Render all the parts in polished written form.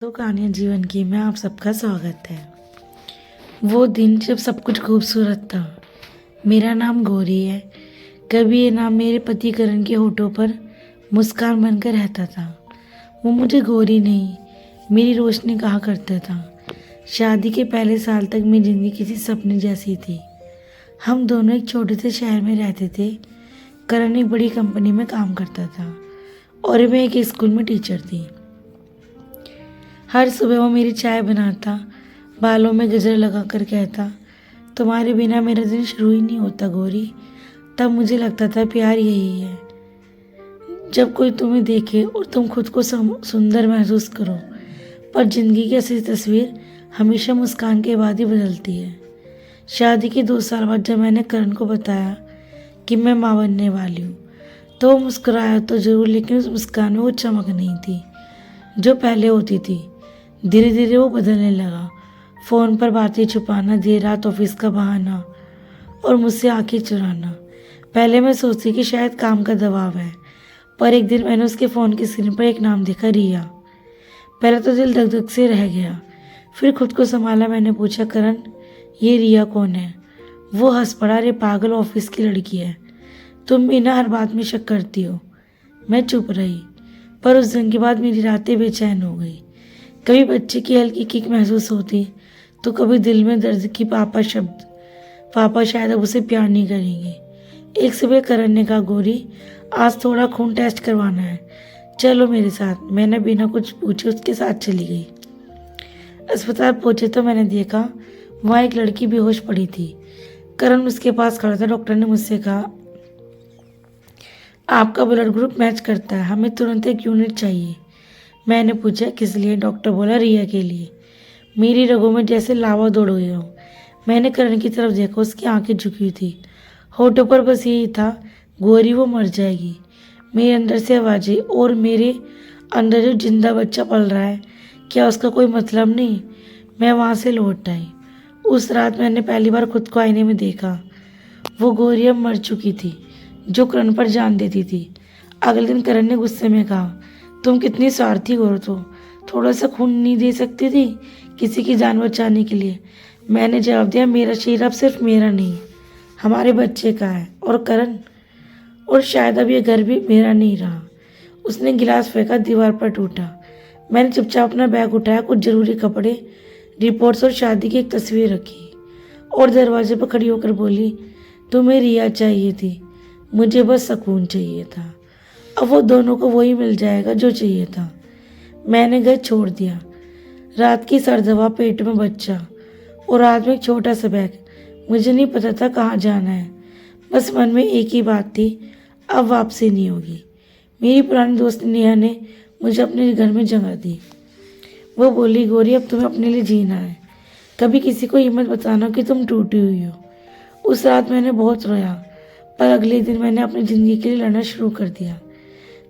तो कहानियाँ जीवन की में आप सबका स्वागत है। वो दिन जब सब कुछ खूबसूरत था। मेरा नाम गौरी है। कभी ये नाम मेरे पति करण के होठों पर मुस्कान बनकर रहता था। वो मुझे गौरी नहीं, मेरी रोशनी कहा करता था। शादी के पहले साल तक मेरी जिंदगी किसी सपने जैसी थी। हम दोनों एक छोटे से शहर में रहते थे। करण एक बड़ी कंपनी में काम करता था और मैं एक स्कूल में टीचर थी। हर सुबह वो मेरी चाय बनाता, बालों में गजरा लगा कर कहता, तुम्हारे बिना मेरा दिन शुरू ही नहीं होता गौरी। तब मुझे लगता था प्यार यही है, जब कोई तुम्हें देखे और तुम खुद को सुंदर महसूस करो। पर जिंदगी की असली तस्वीर हमेशा मुस्कान के बाद ही बदलती है। शादी के 2 साल बाद जब मैंने करण को बताया कि मैं माँ बनने वाली हूँ, तो वो मुस्कुराया तो जरूर, लेकिन उस मुस्कान में वो चमक नहीं थी जो पहले होती थी। धीरे धीरे वो बदलने लगा। फ़ोन पर बातें छुपाना, देर रात ऑफिस का बहाना और मुझसे आंखें चुराना। पहले मैं सोचती कि शायद काम का दबाव है, पर एक दिन मैंने उसके फ़ोन की स्क्रीन पर एक नाम देखा, रिया। पहले तो दिल धक धक से रह गया, फिर खुद को संभाला। मैंने पूछा, करण ये रिया कौन है? वो हंस पड़ा, अरे पागल, ऑफिस की लड़की है, तुम भी ना हर बात में शक करती हो। मैं चुप रही, पर उस दिन के बाद मेरी रातें बेचैन हो गई। कभी बच्चे की हल्की किक महसूस होती, तो कभी दिल में दर्द की पापा शब्द। पापा शायद अब उसे प्यार नहीं करेंगे। एक सुबह करण ने कहा, गौरी आज थोड़ा खून टेस्ट करवाना है, चलो मेरे साथ। मैंने बिना कुछ पूछे उसके साथ चली गई। अस्पताल पहुंचे तो मैंने देखा वहाँ एक लड़की बेहोश पड़ी थी। करण उसके पास खड़ा था। डॉक्टर ने मुझसे कहा, आपका ब्लड ग्रुप मैच करता है, हमें तुरंत एक यूनिट चाहिए। मैंने पूछा, किस लिए? डॉक्टर बोला, रिया के लिए। मेरी रगों में जैसे लावा दौड़ गई हो। मैंने करण की तरफ देखा, उसकी आंखें झुकी हुई थी, होठों पर बस यही था, गौरी वो मर जाएगी। मेरे अंदर से आवाज़ें, और मेरे अंदर जो जिंदा बच्चा पल रहा है, क्या उसका कोई मतलब नहीं? मैं वहाँ से लौट आई। उस रात मैंने पहली बार खुद को आईने में देखा। वो गौरी अब मर चुकी थी, जो करण पर जान देती थी। अगले दिन करण ने गुस्से में कहा, तुम कितनी स्वार्थी औरत हो, थोड़ा सा खून नहीं दे सकती थी किसी की जान बचाने के लिए? मैंने जवाब दिया, मेरा शरीर अब सिर्फ मेरा नहीं, हमारे बच्चे का है, और करण, और शायद अब ये घर भी मेरा नहीं रहा। उसने गिलास फेंका, दीवार पर टूटा। मैंने चुपचाप अपना बैग उठाया, कुछ जरूरी कपड़े, रिपोर्ट्स और शादी की एक तस्वीर रखी, और दरवाजे पर खड़ी होकर बोली, तुम्हें रिया चाहिए थी, मुझे बस सुकून चाहिए था। अब वो दोनों को वही मिल जाएगा जो चाहिए था। मैंने घर छोड़ दिया। रात की सर्द हवा, पेट में बच्चा और हाथ में एक छोटा सा बैग। मुझे नहीं पता था कहाँ जाना है, बस मन में एक ही बात थी, अब वापसी नहीं होगी। मेरी पुरानी दोस्त नेहा ने मुझे अपने घर में जगह दी। वो बोली, गौरी अब तुम्हें अपने लिए जीना है, कभी किसी को हिम्मत बताना कि तुम टूटी हुई हो। उस रात मैंने बहुत रोया, पर अगले दिन मैंने अपनी ज़िंदगी के लिए लड़ना शुरू कर दिया।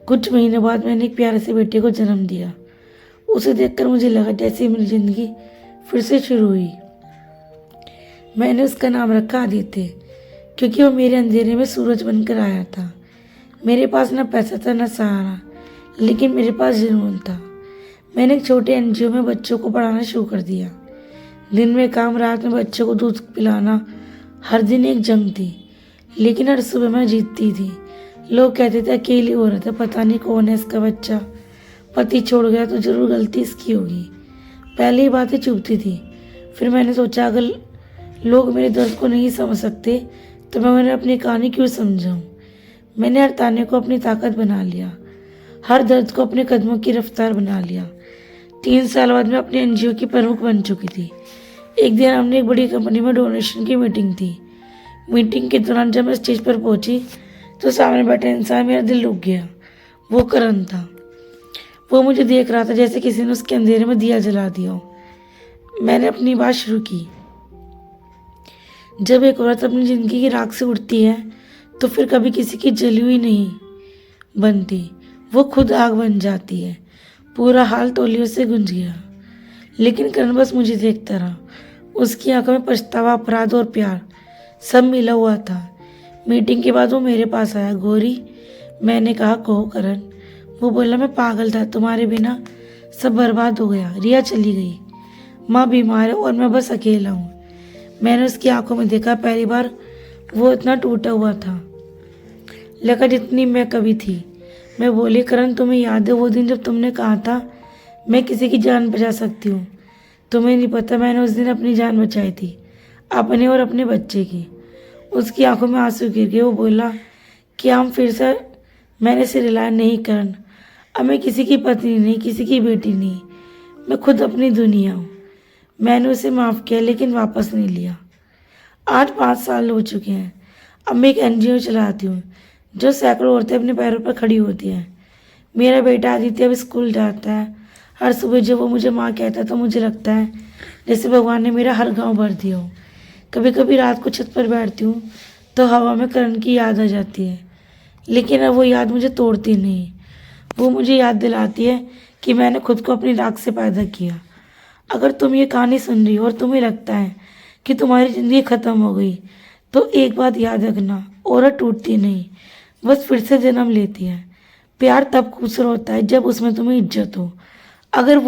कुछ महीनों बाद मैंने एक प्यारे से बेटे को जन्म दिया। उसे देखकर मुझे लगा जैसे मेरी ज़िंदगी फिर से शुरू हुई। मैंने उसका नाम रखा आदित्य, क्योंकि वो मेरे अंधेरे में सूरज बनकर आया था। मेरे पास न पैसा था न सहारा, लेकिन मेरे पास जुनून था। मैंने एक छोटे एनजीओ में बच्चों को पढ़ाना शुरू कर दिया। दिन में काम, रात में बच्चों को दूध पिलाना। हर दिन एक जंग थी, लेकिन हर सुबह मैं जीतती थी। लोग कहते थे अकेली औरत है, पता नहीं कौन है इसका बच्चा, पति छोड़ गया तो जरूर गलती इसकी होगी। पहले ही बातें चुभती थी, फिर मैंने सोचा, अगर लोग मेरे दर्द को नहीं समझ सकते तो मैं अपनी कहानी क्यों समझाऊं। मैंने हर ताने को अपनी ताकत बना लिया, हर दर्द को अपने कदमों की रफ्तार बना लिया। 3 साल बाद मैं अपने एनजीओ की प्रमुख बन चुकी थी। एक दिन हमने एक बड़ी कंपनी में डोनेशन की मीटिंग थी। मीटिंग के दौरान जब मैं स्टेज पर पहुंची तो सामने बैठे इंसान, मेरा दिल रुक गया। वो करण था। वो मुझे देख रहा था जैसे किसी ने उसके अंधेरे में दिया जला दिया हो। मैंने अपनी बात शुरू की, जब एक औरत अपनी ज़िंदगी की राख से उठती है तो फिर कभी किसी की जली हुई नहीं बनती, वो खुद आग बन जाती है। पूरा हाल तौलियों से गूंज गया, लेकिन करण बस मुझे देखता रहा। उसकी आंखों में पछतावा, अपराध और प्यार सब मिला हुआ था। मीटिंग के बाद वो मेरे पास आया, गौरी, मैंने कहा, कहो करण। वो बोला, मैं पागल था, तुम्हारे बिना सब बर्बाद हो गया। रिया चली गई, माँ बीमार है और मैं बस अकेला हूँ। मैंने उसकी आंखों में देखा, पहली बार वो इतना टूटा हुआ था, लगा जितनी मैं कभी थी। मैं बोली, करण तुम्हें याद है वो दिन जब तुमने कहा था मैं किसी की जान बचा सकती हूँ? तुम्हें नहीं पता मैंने उस दिन अपनी जान बचाई थी, अपने और अपने बच्चे की। उसकी आंखों में आंसू गिर गए। वो बोला, क्या हम फिर से? मैंने सिर हिलाया, नहीं करण, अब मैं किसी की पत्नी नहीं, किसी की बेटी नहीं, मैं खुद अपनी दुनिया हूँ। मैंने उसे माफ़ किया लेकिन वापस नहीं लिया। आज 5 साल हो चुके हैं। अब मैं एक NGO चलाती हूँ जो सैकड़ों औरतें अपने पैरों पर खड़ी होती हैं। मेरा बेटा आदित्य अब स्कूल जाता है। हर सुबह जब वो मुझे माँ कहता है तो मुझे लगता है जैसे भगवान ने मेरा हर गांव भर दिया हो। कभी कभी रात को छत पर बैठती हूँ तो हवा में करण की याद आ जाती है, लेकिन अब वो याद मुझे तोड़ती नहीं। वो मुझे याद दिलाती है कि मैंने खुद को अपनी राख से पैदा किया। अगर तुम ये कहानी सुन रही हो और तुम्हें लगता है कि तुम्हारी ज़िंदगी ख़त्म हो गई, तो एक बात याद रखना, औरत टूटती नहीं, बस फिर से जन्म लेती है। प्यार तब खूबसूरत होता है जब उसमें तुम्हें इज्जत हो। अगर